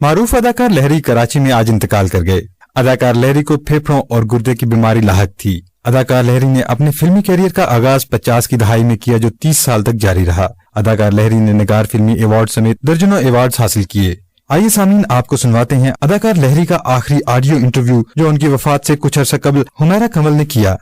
मारूफ अदाकार लहरी कराची में आज इंतकाल कर गए। अदाकार लहरी को फेफड़ों और गुर्दे की बीमारी लाहक थी। अदाकार लहरी ने अपने फिल्मी कैरियर का आगाज 50 की दहाई में किया, जो 30 साल तक जारी रहा। अदाकार लहरी ने निगार फिल्मी अवार्ड समेत दर्जनों अवार्ड हासिल किए। आइए सामीन, आपको सुनवाते हैं अदाकार लहरी का आखिरी ऑडियो इंटरव्यू, जो उनकी वफात से कुछ अर्सा कबल हुमैरा कमल ने किया।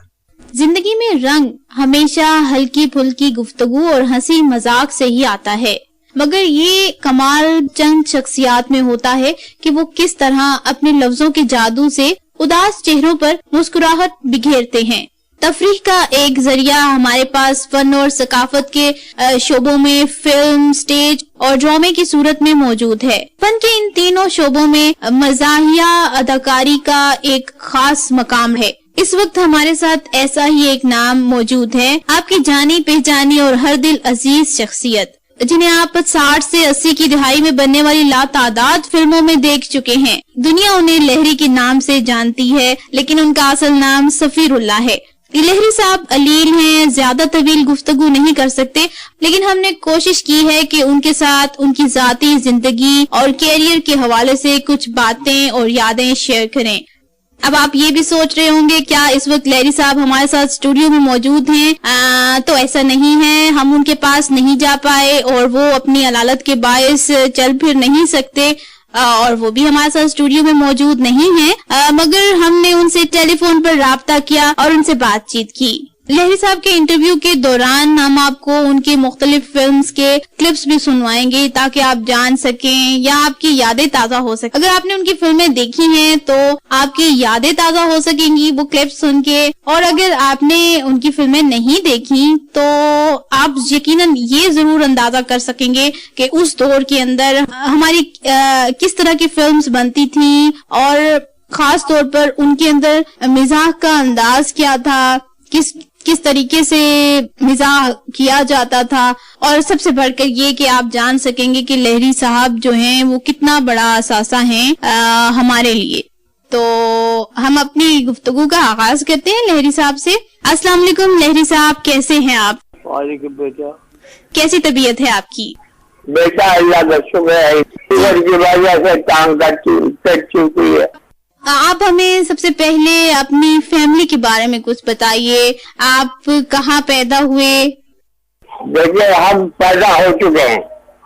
जिंदगी में रंग हमेशा हल्की फुल्की गुफ्तगू और हंसी मजाक से ही आता है, मगर ये कमाल चंद शख्सियात में होता है कि वो किस तरह अपने लफ्जों के जादू से उदास चेहरों पर मुस्कुराहट बिखेरते हैं। तफरीह का एक जरिया हमारे पास फन और सकाफत के शोबों में फिल्म, स्टेज और ड्रामे की सूरत में मौजूद है। फन के इन तीनों शोबों में मज़ाहिया अदाकारी का एक खास मकाम है। इस वक्त हमारे साथ ऐसा ही एक नाम मौजूद है, आपकी जानी पहचानी और हर दिल अजीज शख्सियत, जिन्हें आप 60 से 80 की दिहाई में बनने वाली लातादाद फिल्मों में देख चुके हैं। दुनिया उन्हें लहरी के नाम से जानती है, लेकिन उनका असल नाम सफीरुल्लाह है। लहरी साहब अलील हैं, ज्यादा तवील गुफ्तगू नहीं कर सकते, लेकिन हमने कोशिश की है कि उनके साथ उनकी जाती जिंदगी और कैरियर के हवाले से कुछ बातें और यादें शेयर करें। अब आप ये भी सोच रहे होंगे क्या इस वक्त लहरी साहब हमारे साथ स्टूडियो में मौजूद हैं? तो ऐसा नहीं है, हम उनके पास नहीं जा पाए और वो अपनी अलालत के बायस चल फिर नहीं सकते और वो भी हमारे साथ स्टूडियो में मौजूद नहीं है, मगर हमने उनसे टेलीफोन पर राब्ता किया और उनसे बातचीत की। लहरी साहब के इंटरव्यू के दौरान हम आपको उनके मुख्तलिफ फिल्म्स के क्लिप्स भी सुनवाएंगे, ताकि आप जान सकें या आपकी यादें ताजा हो सके। अगर आपने उनकी फिल्में देखी हैं तो आपकी यादें ताजा हो सकेंगी वो क्लिप्स सुन के, और अगर आपने उनकी फिल्में नहीं देखी तो आप यकीनन ये जरूर अंदाजा कर सकेंगे कि उस दौर के अंदर हमारी किस तरह की फिल्म्स बनती थी और खास तौर पर उनके अंदर मिजाह का अंदाज क्या था, किस तरीके से मिजाह किया जाता था, और सबसे बढ़कर ये कि आप जान सकेंगे कि लहरी साहब जो हैं वो कितना बड़ा असासा हैं हमारे लिए। तो हम अपनी गुफ्तगू का आगाज करते हैं लहरी साहब से। अस्सलाम वालेकुम लहरी साहब, कैसे हैं आप? वालेकुम बेटा। कैसी तबीयत है आपकी? बेटा अल्लाह का शुक्र है, शुगर की वजह से काम कर चुकी है। आप हमें सबसे पहले अपनी फैमिली के बारे में कुछ बताइए। आप कहाँ पैदा हुए? देखिए, हम पैदा हो चुके हैं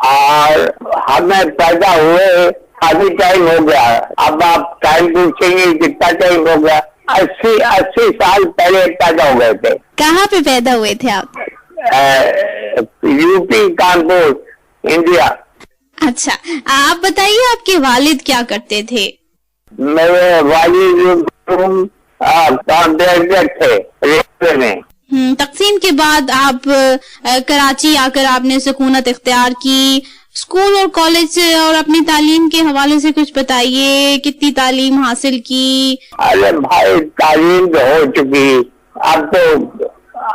और हमें पैदा हुए काफी टाइम हो गया। अब आप टाइम पूछेंगे कितना टाइम हो गया? 80 साल पहले पैदा हो गए थे। कहाँ पे पैदा हुए थे आप? UP, Kanpur, India. अच्छा, आप बताइए आपके वालिद क्या करते थे? मेरे वालिद कॉन्ट्रैक्टर थे रेलवे में। तकसीम के बाद आप कराची आकर आपने सुकूनत इख्तियार की। स्कूल और कॉलेज और अपनी तालीम के हवाले से कुछ बताइए, कितनी तालीम हासिल की? अरे भाई, तालीम तो हो चुकी, अब तो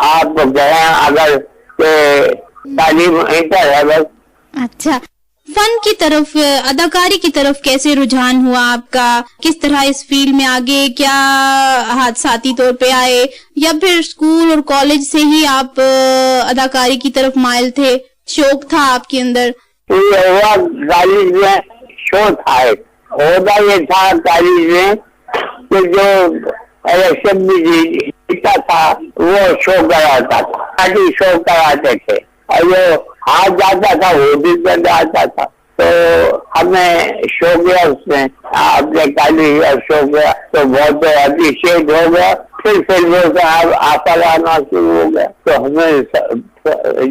आप गए अगर तालीम इंटर है बस। अच्छा, फन की तरफ, अदाकारी की तरफ कैसे रुझान हुआ आपका? किस तरह इस फील्ड में आगे, क्या हादसाती तौर पे आए या फिर स्कूल और कॉलेज से ही आप अदाकारी की तरफ माइल थे, शौक था आपके अंदर? कॉलेज में शौक था, होता ये था कॉलेज में कि जो इलेक्शन में जीता था वो शो कराता था, पार्टी शो कराते थे और जो हाथ जाता था वो भी बन आता था। तो हमें शो गया, उसमें अपने कॉलेज का शो गया तो बहुत अप्रिशिएट हो गया। फिर फिल्मों का आफर आना शुरू हो गया, तो हमें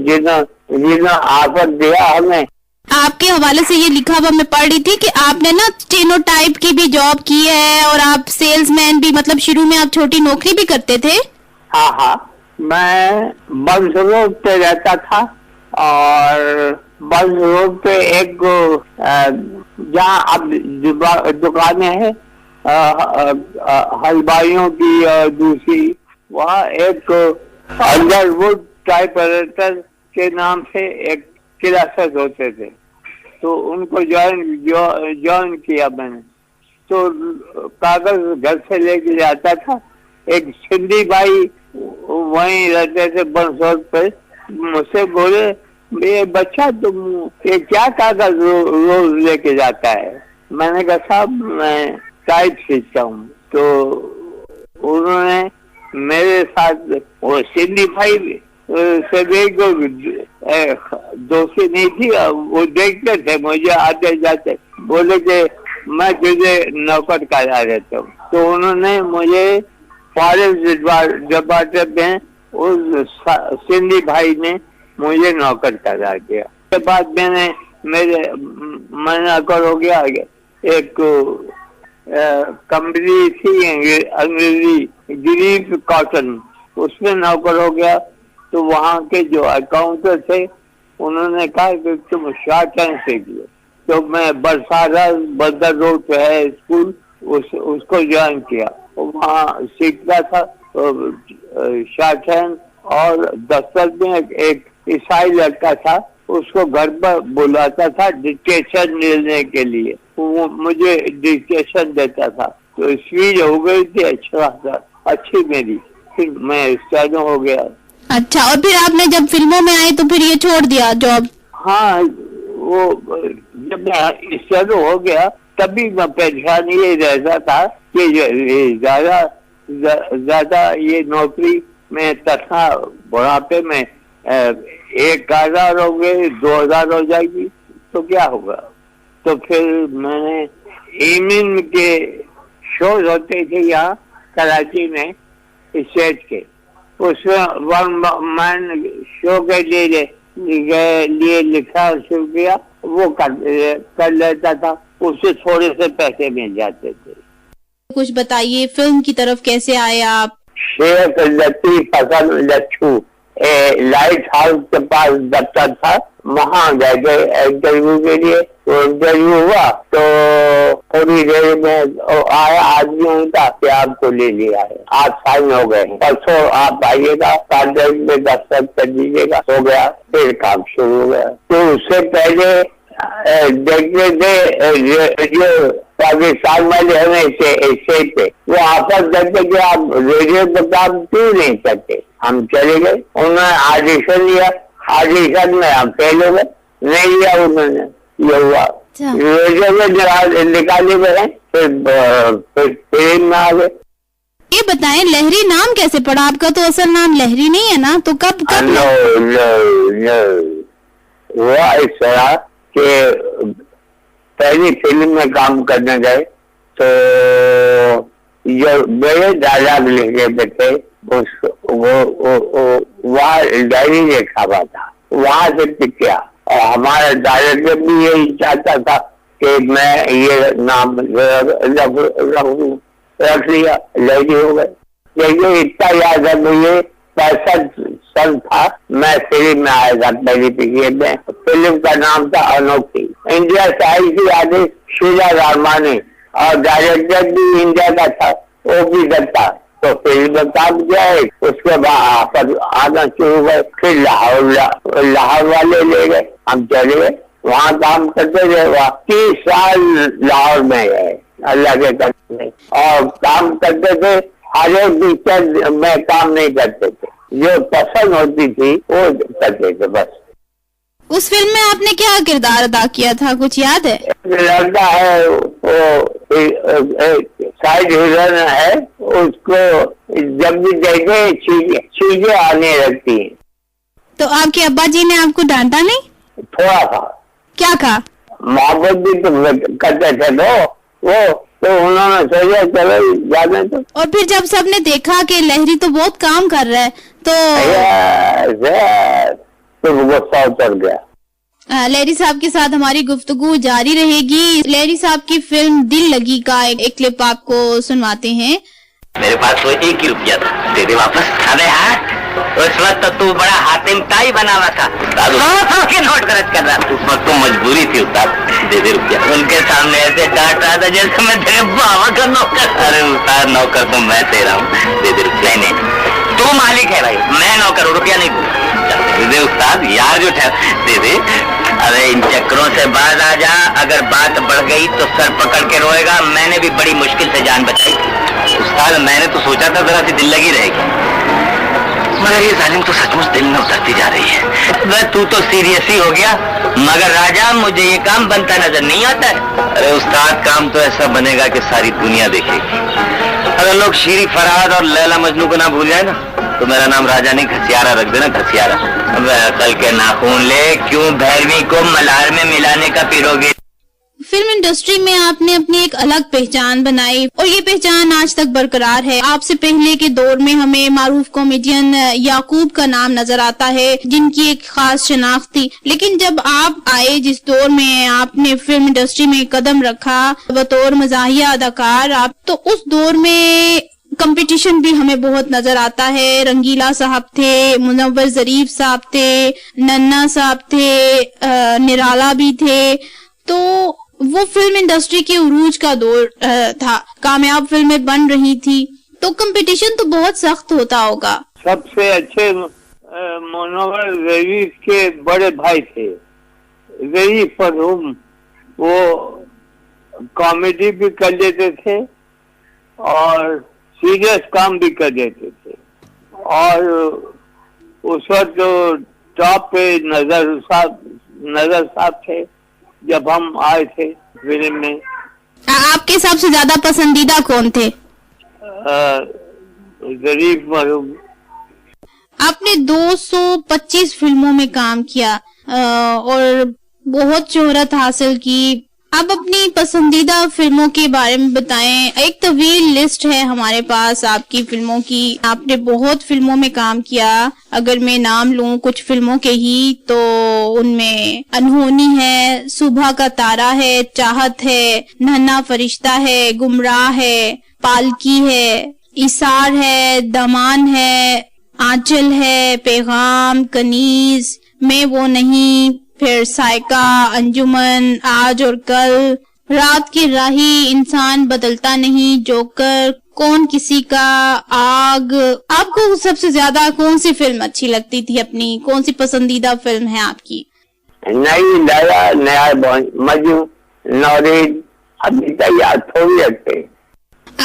जिन्होंने आफर दिया हमें। आपके हवाले से ये लिखा हुआ मैं पढ़ रही थी कि आपने ना स्टेनोटाइप की भी जॉब की है और आप सेल्समैन भी, मतलब शुरू में आप छोटी नौकरी भी करते थे? हाँ, मैं बंस रोड पे रहता था और बंस रोड पे एक जहाँ अब दुकानें हैं हलवाइयों की और दूसरी, वहाँ एक अंडरवुड टाइपराइटर के नाम से एक क्लासेस होते थे, तो उनको ज्वाइन किया मैंने। तो कागज घर से लेके जाता था। एक सिंधी भाई वहीं रहते थे बंस रोड पे, मुझसे बोले, ये बच्चा तुम ये क्या कागज रोज लेके जाता है? मैंने कहा साहब मैं टाइप खींचता हूँ। तो उन्होंने मेरे साथ वो सिंधी भाई से देखो दोस्ती नहीं थी, वो देखते थे मुझे आते जाते, बोले कि मैं तुझे नौकर करा देता हूँ। तो उन्होंने मुझे फॉरेस्ट डिपार्टमेंट में उस सिंधी भाई ने मुझे नौकर करा दिया। उसके बाद मैंने मेरे नौकर हो गया एक कंपनी थी अंग्रेजी गिरीफ कॉटन, उसमें नौकर हो गया। तो वहाँ के जो अकाउंटर थे उन्होंने कहा कि तुम शॉर्ट हैंड सीखिए। तो मैं बरसारा बदर रोड पे है स्कूल, उसको ज्वाइन किया। वहाँ सीखता था शॉर्ट हैंड। और दफ्तर में एक ईसाई लड़का था, उसको घर पर बुलाता था डिक्टेशन लेने के लिए, वो मुझे डिक्टेशन देता था। तो स्पीड हो गई थी अच्छी मेरी, फिर मैं स्टार्ट हो गया। अच्छा, और फिर आपने जब फिल्मों में आए तो फिर ये छोड़ दिया जॉब? हाँ, वो जब मैं स्टार्ट हो गया तभी मैं परेशान ये रहता था कि ज्यादा ये नौकरी में तथा बुढ़ापे में 1000 हो गए, 2000 हो जाएगी तो क्या होगा। तो फिर मैंने इवनिंग के शोज होते थे यहाँ कराची में स्टेज के, उसमें वन मैन शो के लिए लिखा शुरू किया, वो कर लेता था, उससे थोड़े से पैसे मिल जाते थे। कुछ बताइए, फिल्म की तरफ कैसे आए आप? शेख लतीफ हसन लच्छू लाइट हाउस के पास दफ्तर था, वहाँ गए थे इंटरव्यू के लिए। तो इंटरव्यू हुआ तो थोड़ी देर में आया आदमी उनका कि आपको ले लिया है, आज साइन हो गए, परसों आप आइएगा, 7 दिन में दस्तखत कर दीजिएगा। हो गया, फिर काम शुरू हो गया। तो उससे पहले देखते थे जो पाकिस्तान वाले हमें स्टेज पे वो आपस करते कि आप रेडियो पर काम क्यों नहीं करते। हम चले गए, उन्होंने ऑडिशन लिया, ऑडिशन में हम फेल हो गए, नहीं लिया उन्होंने, ये हुआ। रेडियो में निकाले गए, फिर फिल्म में आ गए। ये बताएं, लहरी नाम कैसे पड़ा? आपका तो असल नाम लहरी नहीं है ना, तो कब हुआ इस तरह कि पहली फिल्म में काम करने गए तो जो मेरे डायलॉग लिखे पे थे वो वहाँ डायरी लिखा हुआ था, वहां से पिक किया। और हमारा डायरेक्टर भी यही चाहता था कि मैं ये नाम रख लिया, लहरी हो गए। लेकिन इतना याद है मुझे 65 सन था, मैं फिल्म में आया था पहली पिक्चर में। फिल्म का नाम था अनोखी, इंडिया से आई थी आर्टिस्ट शीला रामानी और डायरेक्टर भी इंडिया का था, वो भी दत्ता। तो फिल्म में काम किया है, उसके बाद आना शुरू हुआ। फिर लाहौर वाले ले गए, हम चले गए, वहाँ काम करते रहे। वहाँ 30 साल लाहौर में है अल्लाह के करते, और काम करते थे। हर एक पिक्चर में काम नहीं करते थे, जो पसंद होती थी वो करते थे बस। उस फिल्म में आपने क्या किरदार अदा किया था, कुछ याद है? लड़का है वो साइड हीरोइन है, उसको जब भी देखे चीजें आने लगती हैं। तो आपके अब्बा जी ने आपको डांटा नहीं? थोड़ा था। क्या कहा? मोहब्बत भी तो करते थे वो तो उन्होंने सोचा चलो जाने तो। और फिर जब सबने देखा कि लहरी तो बहुत काम कर रहा है तो गुस्सा उतर गया। लहरी साहब के साथ हमारी गुफ्तगू जारी रहेगी। लहरी साहब की फिल्म दिल लगी का एक क्लिप आपको सुनवाते हैं। मेरे पास तो 1 ही रुपया था, दे दे वापस। अरे हाँ, उस वक्त तो तू बड़ा हातिम ताई बना हुआ था, 100 के नोट खर्च कर रहा था। उस वक्त तो मजबूरी थी उस्ताद, दे दे रुपया। उनके सामने ऐसे डांट रहा था जैसे मैं तेरे बाबा का नौकर। अरे उस्ताद, नौकर तो मैं तेरा हूँ, दे दे रुपया। नहीं, तू मालिक है भाई, मैं नौकर हूँ, रुपया नहीं दूंगा। दे दे उस्ताद, यार जो दे दे। अरे इन चक्करों से बाज आ जा, अगर बात बढ़ गई तो सर पकड़ के रोएगा। मैंने भी बड़ी मुश्किल से जान बचाई। उस्ताद, मैंने तो सोचा था जरा सी दिल लगी रहेगी, मगर ये जालिम तो सचमुच दिल में उतरती जा रही है। वह तू तो सीरियस ही हो गया, मगर राजा मुझे ये काम बनता नजर नहीं आता है। अरे उस्ताद, काम तो ऐसा बनेगा कि सारी दुनिया देखेगी। अगर लोग शीरी फरहाद और लैला मजनू को ना भूल जाए ना, तो मेरा नाम राजा नहीं घसियारा रख देना, घसियारा। अब अकल के नाखून ले, क्यों भैरवी को मल्हार में मिलाने का पिरोगे। फिल्म इंडस्ट्री में आपने अपनी एक अलग पहचान बनाई और ये पहचान आज तक बरकरार है। आपसे पहले के दौर में हमें मारूफ कॉमेडियन याकूब का नाम नजर आता है, जिनकी एक खास शनाख्त थी। लेकिन जब आप आए, जिस दौर में आपने फिल्म इंडस्ट्री में कदम रखा बतौर मज़ाहिया अदाकार, आप तो उस दौर में कंपटीशन भी हमें बहुत नजर आता है। रंगीला साहब थे, मुनव्वर जरीफ साहब थे, नन्ना साहब थे, निराला भी थे। तो वो फिल्म इंडस्ट्री के उरूज का दौर था, कामयाब फिल्में बन रही थी, तो कंपटीशन तो बहुत सख्त होता होगा। सबसे अच्छे मुनव्वर जरीफ के बड़े भाई थे, जरीफ फरहूम। वो कॉमेडी भी कर लेते थे और सीरियस काम भी कर देते थे। और उस वक्त जो टॉप पे नजर साहब थे जब हम आए थे फिल्म में। आपके हिसाब से ज्यादा पसंदीदा कौन थे? जरीफ मरहूम। आपने 225 फिल्मों में काम किया और बहुत शोहरत हासिल की। आप अपनी पसंदीदा फिल्मों के बारे में बताएं। एक तवील लिस्ट है हमारे पास आपकी फिल्मों की, आपने बहुत फिल्मों में काम किया। अगर मैं नाम लूं कुछ फिल्मों के ही, तो उनमें अनहोनी है, सुबह का तारा है, चाहत है, नन्हा फरिश्ता है, गुमराह है, पालकी है, इसार है, दमान है, आंचल है, पैगाम, कनीज, मैं वो नहीं, फिर साइका, अंजुमन, आज और कल, रात की राही, इंसान बदलता नहीं, जोकर, कौन किसी का, आग। आपको सबसे ज्यादा कौन सी फिल्म अच्छी लगती थी? अपनी कौन सी पसंदीदा फिल्म है आपकी? नई लाया, नया मजू, नौरीन, अभी तक याद थोड़ी रखते।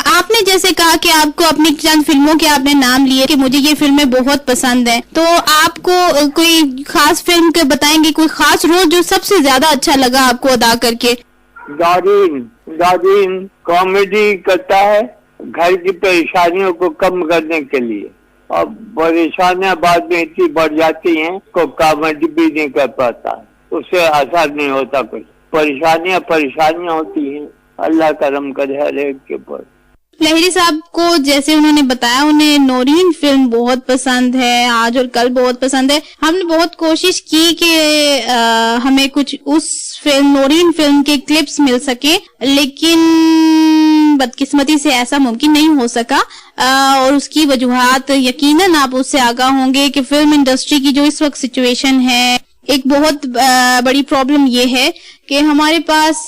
आपने जैसे कहा कि आपको अपनी चंद फिल्मों के आपने नाम लिए कि मुझे ये फिल्में बहुत पसंद हैं, तो आपको कोई खास फिल्म के बताएंगे, कोई खास रोल जो सबसे ज्यादा अच्छा लगा आपको अदा करके? दादीन कॉमेडी करता है घर की परेशानियों को कम करने के लिए, और परेशानियां बाद में इतनी बढ़ जाती हैं को कॉमेडी भी नहीं कर पाता, उससे असर नहीं होता। कुछ परेशानियां होती हैं, अल्लाह करम करे हर एक के ऊपर। लहरी साहब को जैसे उन्होंने बताया, उन्हें नौरीन फिल्म बहुत पसंद है, आज और कल बहुत पसंद है। हमने बहुत कोशिश की कि हमें कुछ उस फिल्म नौरीन फिल्म के क्लिप्स मिल सके, लेकिन बदकिस्मती से ऐसा मुमकिन नहीं हो सका। और उसकी वजूहात यकीनन आप उससे आगाह होंगे कि फिल्म इंडस्ट्री की जो इस वक्त सिचुएशन है, एक बहुत बड़ी प्रॉब्लम ये है कि हमारे पास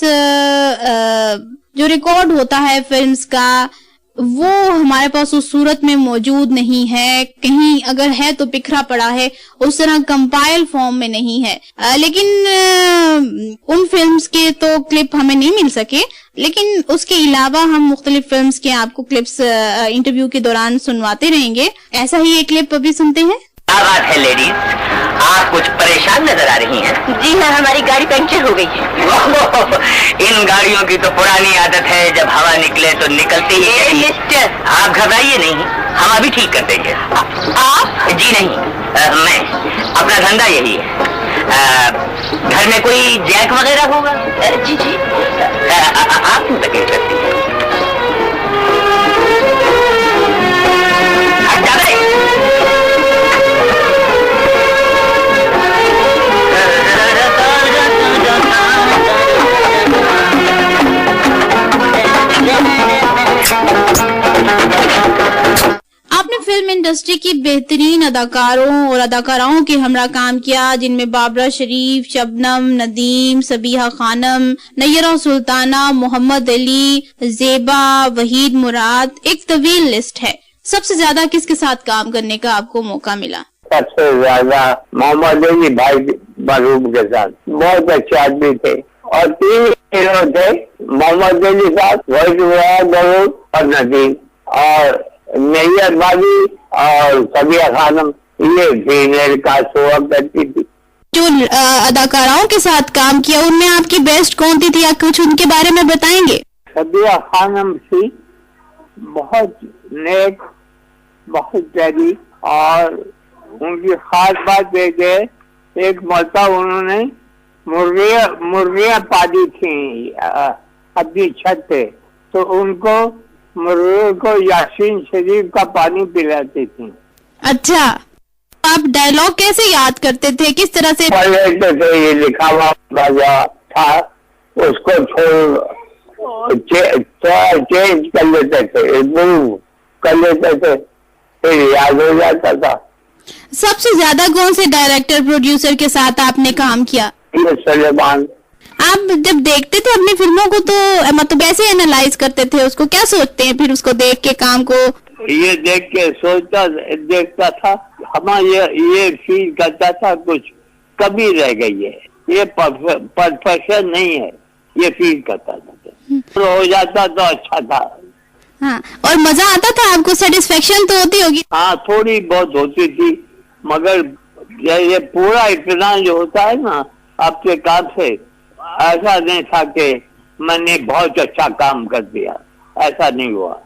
जो रिकॉर्ड होता है फिल्म्स का, वो हमारे पास उस सूरत में मौजूद नहीं है। कहीं अगर है तो बिखरा पड़ा है, उस तरह कंपाइल फॉर्म में नहीं है। लेकिन उन फिल्म्स के तो क्लिप हमें नहीं मिल सके, लेकिन उसके अलावा हम मुख्तलिफ फिल्म्स के आपको क्लिप्स इंटरव्यू के दौरान सुनवाते रहेंगे। ऐसा ही एक क्लिप अभी सुनते हैं। क्या बात है लेडीज, आप कुछ परेशान नजर आ रही हैं। जी हाँ, हमारी गाड़ी पंक्चर हो गई है। इन गाड़ियों की तो पुरानी आदत है, जब हवा निकले तो निकलती ही है। मिस्टर, आप घबराइए नहीं, हम अभी ठीक कर देंगे। आप? जी नहीं, मैं, अपना धंधा यही है। घर में कोई जैक वगैरह होगा? जी जी। आप क्यों तकलीफ करती हैं? हट जा रहे। आपने फिल्म इंडस्ट्री की बेहतरीन अदाकारों और अदाकाराओं के हमरा काम किया, जिनमें बाबरा शरीफ, शबनम, नदीम, सबीहा खानम, नैयरा सुल्ताना, मोहम्मद अली, जेबा, वहीद मुराद, एक तवील लिस्ट है। सबसे ज्यादा किसके साथ काम करने का आपको मौका मिला? सबसे ज्यादा मोहम्मद अली भाई मरहूम के साथ, बहुत अच्छे आदमी थे। और 3 हीरो थे, मोहम्मद अली साहब, वहीद मुराद और नदीम। और नैयरबाजी और सबिया खानम, ये फीमेल का शो करती थी। जो अदाकाराओं के साथ काम किया उनमें आपकी बेस्ट कौन थी या कुछ उनके बारे में बताएंगे? सबिया खानम थी बहुत नेक, बहुत प्यारी, और उनकी खास बात एक है, एक मरतबा उन्होंने मुर्गियां पाली थी अपनी छत पे, तो उनको मुर्गियों को यासीन शरीफ का पानी पिलाती थी। अच्छा, आप डायलॉग कैसे याद करते थे, किस तरह से पढ़ते थे? ये लिखा हुआ था, उसको चेंज कर लेते थे, मूव कर लेते थे, फिर याद हो जाता था। सबसे ज्यादा कौन से डायरेक्टर प्रोड्यूसर के साथ आपने काम किया? सलेमान। आप जब देखते थे अपनी फिल्मों को तो मतलब कैसे एनालाइज करते थे उसको, क्या सोचते हैं फिर उसको देख के काम को? ये देख के देखता था, हमारा ये फील करता था कुछ कमी रह गई है, ये परफेक्शन नहीं है, ये फील करता था, तो हो जाता तो अच्छा था। हाँ, और मजा आता था आपको, सेटिस्फेक्शन तो होती होगी? हाँ, थोड़ी बहुत होती थी, मगर ये पूरा इतना जो होता है ना आपके काम से, ऐसा नहीं था कि मैंने बहुत अच्छा काम कर दिया, ऐसा नहीं हुआ।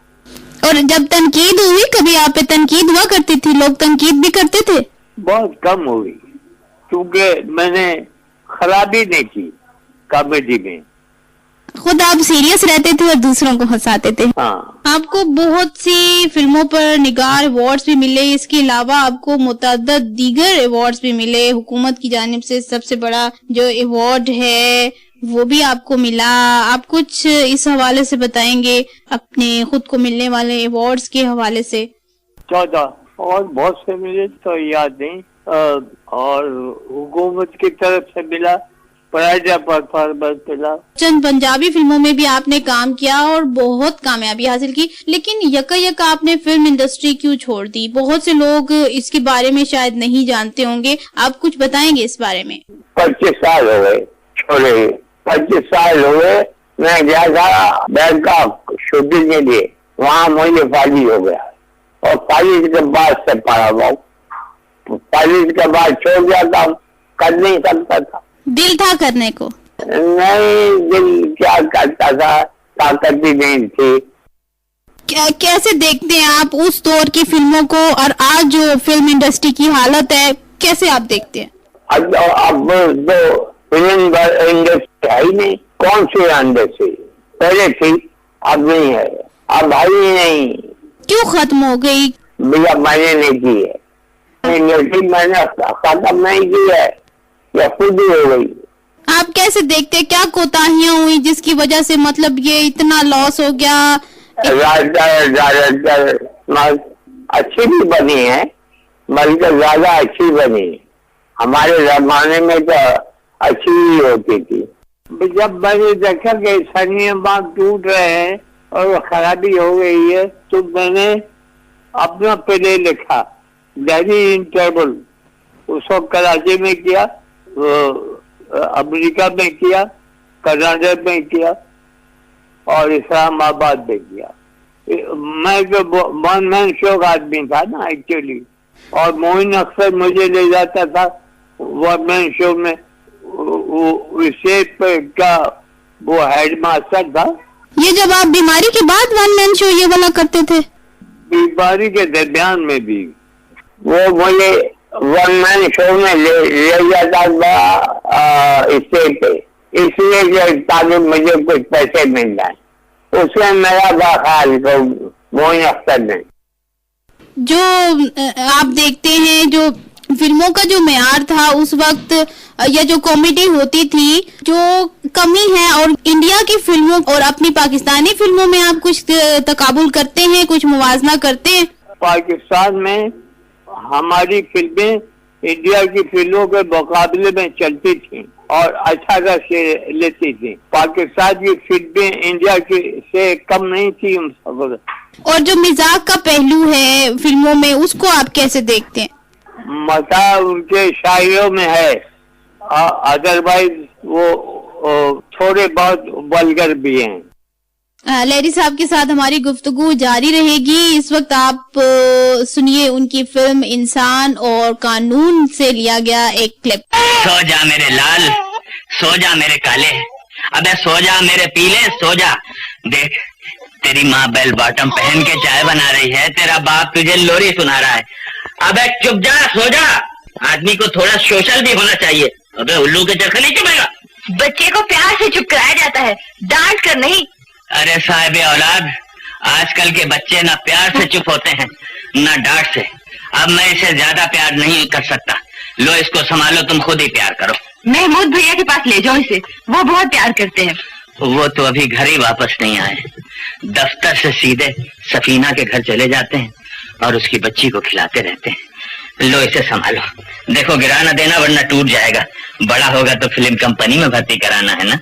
और जब तनकीद हुई, कभी आप पे तनकीद हुआ करती थी, लोग तनकीद भी करते थे? बहुत कम हुई, क्योंकि मैंने खराबी नहीं की कॉमेडी में, खुद आप सीरियस रहते थे और दूसरों को हंसाते थे। हाँ। आपको बहुत सी फिल्मों पर निगार अवार्ड्स भी मिले, इसके अलावा आपको मुतअद्दिद दीगर अवार्ड्स भी मिले, हुकूमत की जानिब से सबसे बड़ा जो अवार्ड है वो भी आपको मिला। आप कुछ इस हवाले से बताएंगे, अपने खुद को मिलने वाले अवार्ड्स के हवाले से? 14 और बहुत से मिले तो याद नहीं, और हुकूमत की तरफ से मिला, चंद पंजाबी फिल्मों में भी आपने काम किया और बहुत कामयाबी हासिल की, लेकिन यका आपने फिल्म इंडस्ट्री क्यों छोड़ दी? बहुत से लोग इसके बारे में शायद नहीं जानते होंगे, आप कुछ बताएंगे इस बारे में? 25 साल हो गए छोड़े, 25 साल हो गए। मैं गया था बैंकॉक शूटिंग के लिए, वहाँ मुझे फाइलिंग हो गया, और फाइलिंग के बाद से पड़ा हुआ, फाइलिंग के बाद छोड़ दिया था, कर नहीं सकता था। दिल था करने को? नहीं, दिल क्या करता था, ताकत भी नहीं थी। कैसे देखते हैं आप उस दौर की फिल्मों को और आज जो फिल्म इंडस्ट्री की हालत है, कैसे आप देखते हैं? अब तो फिल्म इंडस्ट्री है ही नहीं, कौन सी इंडस्ट्री पहले थी, अब नहीं है, अब है ही नहीं। क्यों खत्म हो गई? भैया मैंने नहीं की है इंडस्ट्री, मैंने खत्म नहीं की है, या खुद ही हो गई। आप कैसे देखते हैं, क्या कोताहियां हुई जिसकी वजह से मतलब ये इतना लॉस हो गया? अच्छी भी बनी है, बल्कि ज्यादा अच्छी बनी है, हमारे जमाने में तो अच्छी ही होती थी। जब मैंने देखा कि सनियम बांध टूट रहे हैं और खराबी हो गई है, तो मैंने अपना प्ले लिखा, दिल्ली इंटरवल, उसको कराची में किया, अमेरिका में किया, कर्नाटक में किया, और इस्लामाबाद में किया। मैं जो वन मैन शो का आदमी था ना एक्चुअली, और मोइन अक्सर मुझे ले जाता था वन मैन शो में, का वो हेड मास्टर था। ये जब आप बीमारी के बाद वन मैन शो ये वाला करते थे? बीमारी के दरमियान में भी वो मुझे वन मैन शो में ले जाता था स्टेज पे, इसलिए ताकि मुझे कुछ पैसे मिल जाए, उसमें मेरा बख्याल को मोइन अख्तर ने। जो आप देखते हैं, जो फिल्मों का जो मेयार था उस वक्त, या जो कॉमेडी होती थी, जो कमी है, और इंडिया की फिल्मों और अपनी पाकिस्तानी फिल्मों में आप कुछ तकाबुल करते हैं, कुछ मुवाजना करते हैं? पाकिस्तान में हमारी फिल्में इंडिया की फिल्मों के मुकाबले में चलती थी और अच्छा रस लेती थी। पाकिस्तान की फिल्में इंडिया की से कम नहीं थी उन सब। और जो मिजाज का पहलू है फिल्मों में, उसको आप कैसे देखते हैं? मजा उनके शायरों में है, अदरवाइज वो थोड़े बहुत वल्गर भी हैं। लहरी साहब के साथ हमारी गुफ्तगू जारी रहेगी। इस वक्त आप सुनिए उनकी फिल्म इंसान और कानून से लिया गया एक क्लिप। सो जा मेरे लाल, सो जा मेरे काले, अबे सो जा मेरे पीले, सो जा। देख तेरी माँ बेल बॉटम पहन के चाय बना रही है, तेरा बाप तुझे लोरी सुना रहा है। अबे चुप जा, सो जा। आदमी को थोड़ा सोशल भी होना चाहिए। अबे उल्लू के चरखे नहीं चुपेगा। बच्चे को प्यार से चुप कराया जाता है, डांट कर नहीं। अरे साहिबे औलाद, आजकल के बच्चे ना प्यार से चुप होते हैं ना डांट से। अब मैं इसे ज्यादा प्यार नहीं कर सकता। लो इसको संभालो, तुम खुद ही प्यार करो। महमूद भैया के पास ले जाओ इसे, वो बहुत प्यार करते हैं। वो तो अभी घर ही वापस नहीं आए, दफ्तर से सीधे सफीना के घर चले जाते हैं और उसकी बच्ची को खिलाते रहते हैं। लो इसे संभालो, देखो गिरा ना देना वरना टूट जाएगा। बड़ा होगा तो फिल्म कंपनी में भर्ती कराना है ना।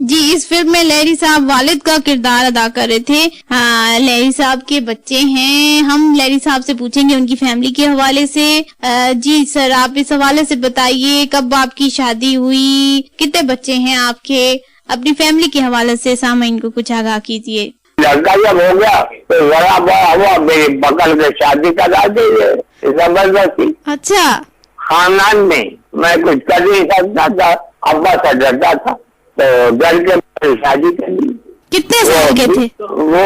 जी, इस फिल्म में लहरी साहब वालिद का किरदार अदा कर रहे थे। हाँ, लहरी साहब के बच्चे हैं। हम लहरी साहब से पूछेंगे उनकी फैमिली के हवाले से। जी सर, आप इस हवाले से बताइए, कब आपकी शादी हुई, कितने बच्चे हैं आपके, अपनी फैमिली के हवाले से सामईन को कुछ आगाह कीजिए। लड़का जब हो गया तो बड़ा बड़ा हुआ, मेरी पकड़ के शादी करा दीजिए, जबरदस्ती। अच्छा। खानदान में मैं कुछ कर नहीं सकता था, अब्बा से डरता था तो डर के शादी कर दी। कितने साल के थे? वो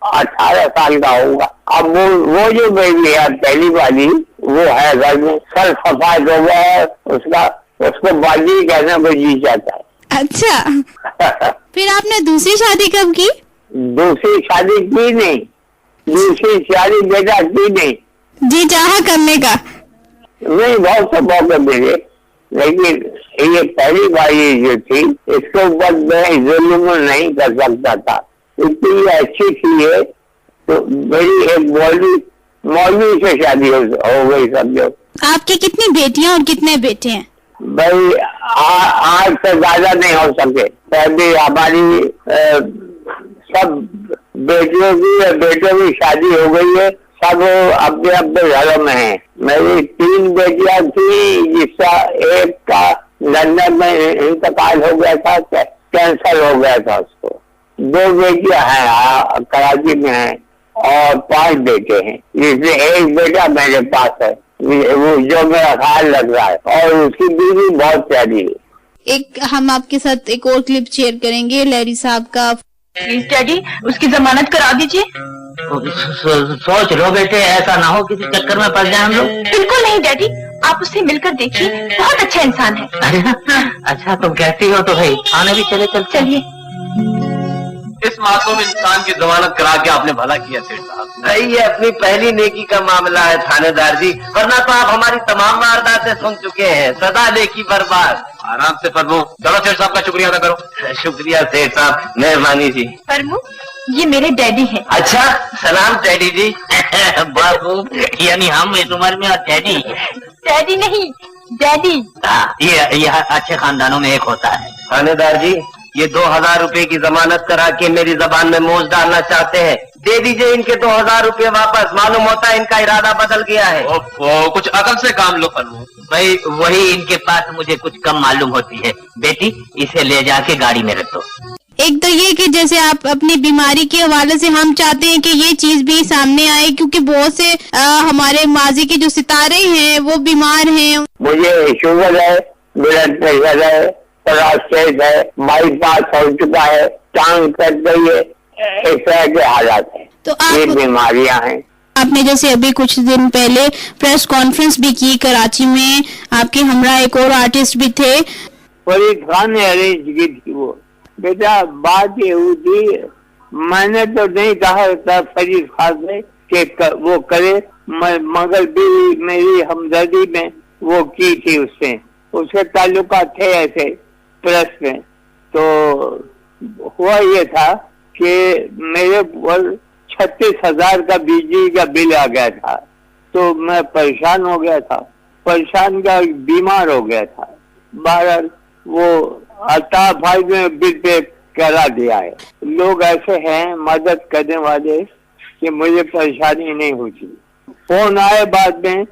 18 साल का होगा। अब वो जो बेबी है पहली वाली, वो है घर में, सर सफाई हो गया है उसका, उसको बाजी कहने को जी जाता है। अच्छा। फिर आपने दूसरी शादी कब की? दूसरी शादी की नहीं, दूसरी शादी बेटा की नहीं। जी चाहा करने का? नहीं, बहुत से मौके मिले, लेकिन ये पहली बारी जो थी इसके ऊपर मैं जुल्म नहीं कर सकता था। इतनी अच्छी थी ये, तो मेरी एक मौलवी से शादी हो गई समझो। आपकी कितनी बेटियां और कितने बेटे हैं? भाई आज से ज्यादा नहीं हो सके। पहले हमारी सब बेटियों की और बेटों की शादी हो गई है, सब अपने अपने घरों में है। मेरी 3 बेटियां थी, जिसका एक का लंदन में इंतकाल हो गया था, कैंसर हो गया था उसको। 2 बेटियां हैं कराची में हैं और 5 बेटे हैं, जिसमें एक बेटा मेरे पास है, वो जो मेरा ख्याल लग रहा है, और उसकी बीवी बहुत प्यारी है। एक हम आपके साथ एक और क्लिप शेयर करेंगे लहरी साहब का। प्लीज डैडी, उसकी जमानत करा दीजिए। सोच लो बेटे, ऐसा ना हो किसी चक्कर में पड़ जाए हम लोग। बिल्कुल नहीं डैडी, आप उससे मिलकर देखिए, बहुत अच्छा इंसान है। अरे अच्छा तुम कहती हो तो भाई आने भी चले। चलिए। इस मासूम इंसान की जमानत करा के आपने भला किया सेठ साहब। भाई ये अपनी पहली नेकी का मामला है थानेदार जी, वरना तो आप हमारी तमाम वारदातें सुन चुके हैं। सदा नेकी बर्बाद। आराम से फरमो। चलो सेठ साहब का शुक्रिया अदा करो। शुक्रिया सेठ साहब, मेहरबानी जी। फरमू, ये मेरे डैडी हैं। अच्छा, सलाम डैडी जी। बाबू यानी हम इस उम्र में और डैडी। डैडी नहीं, डैडी। ये अच्छे खानदानों में एक होता है। थानेदार जी, ये 2000 रुपए की जमानत करा के मेरी जबान में मोच डालना चाहते हैं। दे दीजिए इनके 2000 रुपए वापस। मालूम होता है इनका इरादा बदल गया है। कुछ अकल से काम लो फरमो। भाई वही इनके पास मुझे कुछ कम मालूम होती है। बेटी इसे ले जाके गाड़ी में रख दो। एक तो ये कि जैसे आप अपनी बीमारी के हवाले से, हम चाहते हैं कि ये चीज भी सामने आए, क्योंकि बहुत से हमारे माजी के जो सितारे हैं वो बीमार हैं। मुझे शुगर है, ब्लड प्रेशर है, कोलेस्ट्रॉल है, बाईपास हो चुका है, टांग कट गई है, इस तरह के हालात हैं। तो ये आप बीमारियां हैं। आपने जैसे अभी कुछ दिन पहले प्रेस कॉन्फ्रेंस भी की कराची में, आपके हमरा एक और आर्टिस्ट भी थे। फरीद खान ने अरेंज की थी वो। बेटा बात ये हुई थी, मैंने तो नहीं कहा था फरीद खान ने कि वो करे, मगर भी मेरी हमदर्दी में वो की थी उसने, उसके ताल्लुकात थे ऐसे प्रेस में। तो हुआ ये था कि मेरे पर 36,000 का बिजली का बिल आ गया था, तो मैं परेशान हो गया था, परेशान का बीमार हो गया था। बहरहाल वो अल्ताफ में बिल पे करा दिया है। लोग ऐसे हैं मदद करने वाले कि मुझे परेशानी नहीं होती। फोन आए बाद में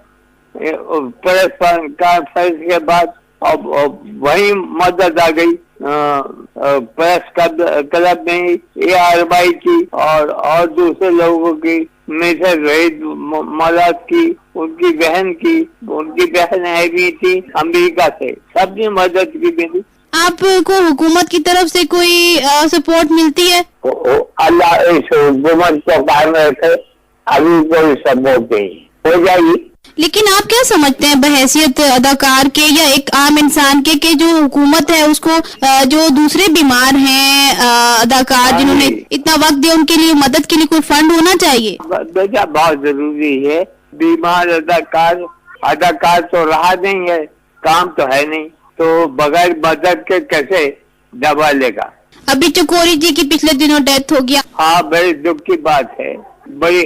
प्रेस कॉन्फ्रेंस के बाद, अब वही मदद आ गई प्रेस क्लब में ये अरबाई की और दूसरे लोगों की, मिसेस रहीद मौलाद की, उनकी बहन है भी थी अमेरिका से, सबने मदद की मेरी। आपको हुकूमत की तरफ से कोई सपोर्ट मिलती है? अल्लाह इस हुकूमत को कायम रखे, अभी कोई सपोर्ट नहीं, हो जाएगी। लेकिन आप क्या समझते हैं बहैसियत अदाकार के या एक आम इंसान के जो हुकूमत है उसको जो दूसरे बीमार हैं अदाकार जिन्होंने इतना वक्त दिया, उनके लिए मदद के लिए कोई फंड होना चाहिए? बेटा बहुत जरूरी है। बीमार अदाकार तो रहा नहीं है, काम तो है नहीं, तो बगैर मदद के कैसे दवा लेगा। अभी चकोरी जी की पिछले दिनों डेथ हो गया। हाँ, बड़ी दुख की बात है, बड़ी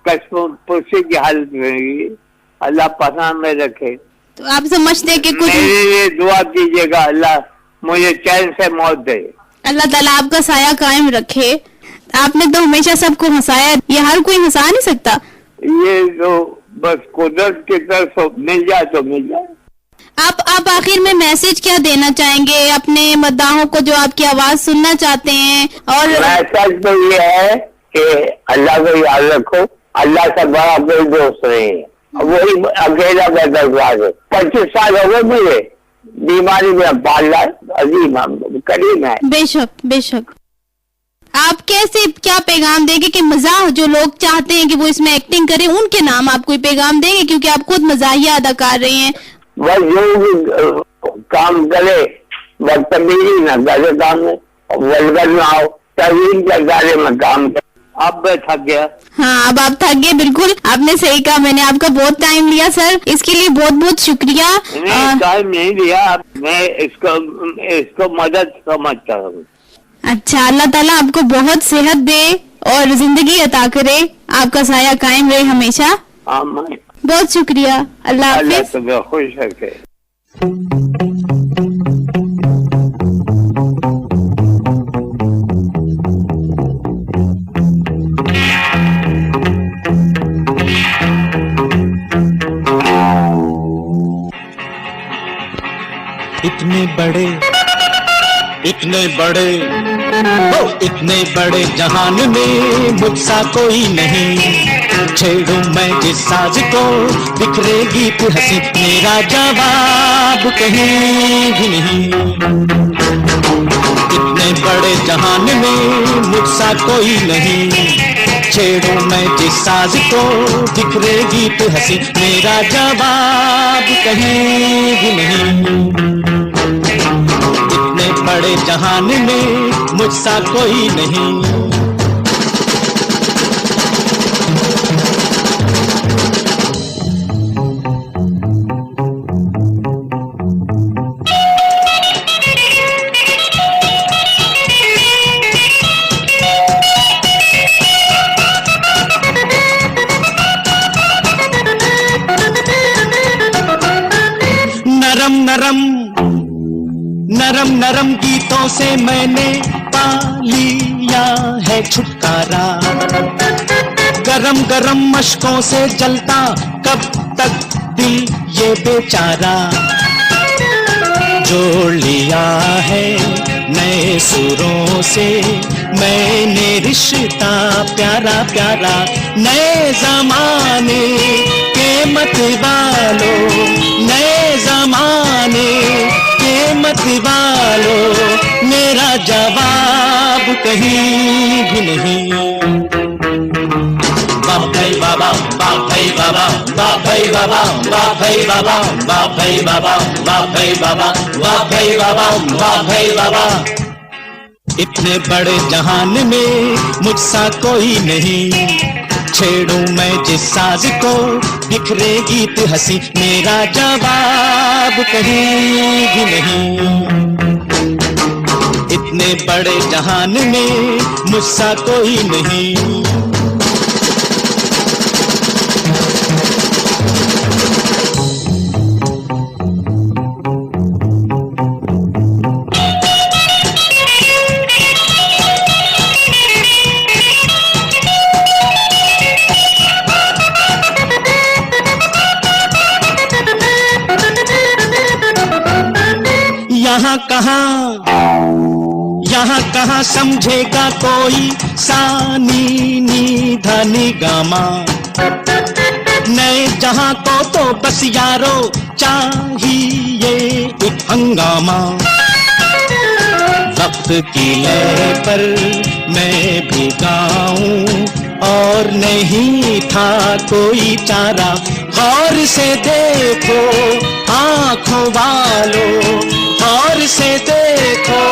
पुरुषी की हालत में, अल्लाह पनाह में रखे। तो आप समझते हैं कि कुछ मेरे लिए दुआ कीजिएगा, अल्लाह मुझे चैन से मौत दे। अल्लाह ताला आपका साया कायम रखे। आपने तो हमेशा सबको हंसाया, ये हर कोई हंसा नहीं सकता। ये तो बस कुदरत की तरफ मिल जाए तो मिल जाए। आप आखिर में मैसेज क्या देना चाहेंगे अपने मद्दाहों को जो आपकी आवाज सुनना चाहते हैं? और मैसेज तो ये है कि अल्लाह को याद रखो, अल्लाह से बड़ा कोई दोस्त नहीं है, वही अकेला बेदरगार है। 25 साल हो गए मुझे बीमारी में पाल रहा, अजीम करीम है। बेशक आप कैसे क्या पैगाम देंगे कि मजाह जो लोग चाहते हैं कि वो इसमें एक्टिंग करें, उनके नाम आप कोई पैगाम देंगे, क्योंकि आप खुद मजाहिया अदा कर रहे हैं? बस जो भी काम करे बदतमीजी न करे, काम में वल्गर न आओ, तवील के दायरे में काम करे। अब मैं थक गया। हाँ, अब आप थक गए, बिल्कुल आपने सही कहा। मैंने आपका बहुत टाइम लिया सर, इसके लिए बहुत बहुत शुक्रिया। टाइम नहीं लिया, मैं इसको मदद समझता हूँ। अच्छा, अल्लाह ताला आपको बहुत सेहत दे और जिंदगी अता करे, आपका साया कायम रहे हमेशा। बहुत शुक्रिया, अल्लाह हाफिज। अल्लाह खुश रखे। इतने बड़े जहान में मुझसा कोई नहीं, छेड़ूं मैं जिस साज को बिखरेगी तू हंसी, मेरा जवाब कहीं भी नहीं। इतने बड़े जहान में मुझसा कोई नहीं, छेड़ूं मैं जिस साज को बिखरेगी तू हंसी, मेरा जवाब कहीं भी नहीं। बड़े जहान में मुझसा कोई नहीं। नरम गीतों से मैंने पा लिया है छुटकारा, गरम मशकों से जलता कब तक दिल ये बेचारा, जोड़ लिया है नए सुरों से मैंने रिश्ता प्यारा प्यारा, नए जमाने के मत वालों, नए जमाने मत वालो, मेरा जवाब कहीं भी नहीं। बाप भाई बाबा, बाप भाई बाबा, बाप भाई बाबा, बाप भाई बाबा, बाप भाई बाबा, बाप भाई बाबा, बाप भाई बाबा, बाप भाई बाबा। इतने बड़े जहान में मुझसा कोई नहीं, छेड़ूं मैं जिस साज को बिखरेगी तू हंसी, मेरा जवाब कहीं भी नहीं। इतने बड़े जहान में मुझसा कोई नहीं। कहाँ समझेगा कोई सानी नी धनी गामा। नए जहां को तो बस यारो चाहिए एक हंगामा। वक्त की लय पर मैं भी गाऊं और नहीं था कोई चारा। गौर से देखो आंखों वालों, गौर से देखो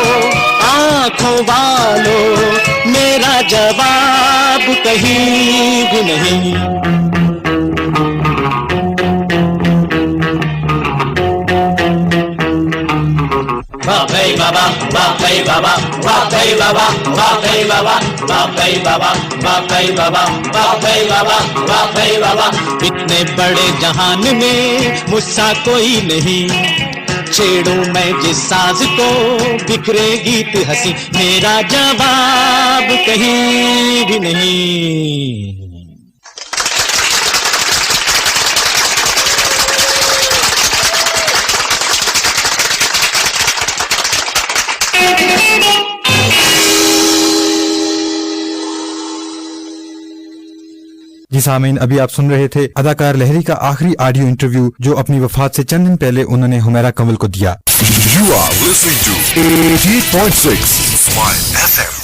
आंखों वालों, मेरा जवाब कहीं भी नहीं। वाह भाई बाबा, वाह भाई बाबा, वाह भाई बाबा, वाह भाई बाबा, वाह भाई बाबा, वाह भाई बाबा, वाह भाई बाबा, वाह भाई बाबा। इतने बड़े जहान में मुझसा कोई नहीं, छेड़ूं मैं जिस साज को बिखरे गीत हंसी। मेरा जवाब कहीं भी नहीं। जी सामीन, अभी आप सुन रहे थे अदाकार लहरी का आखिरी ऑडियो इंटरव्यू जो अपनी वफात से चंद दिन पहले उन्होंने हुमैरा कंवल को दिया। You are listening to 80.6 Smile FM.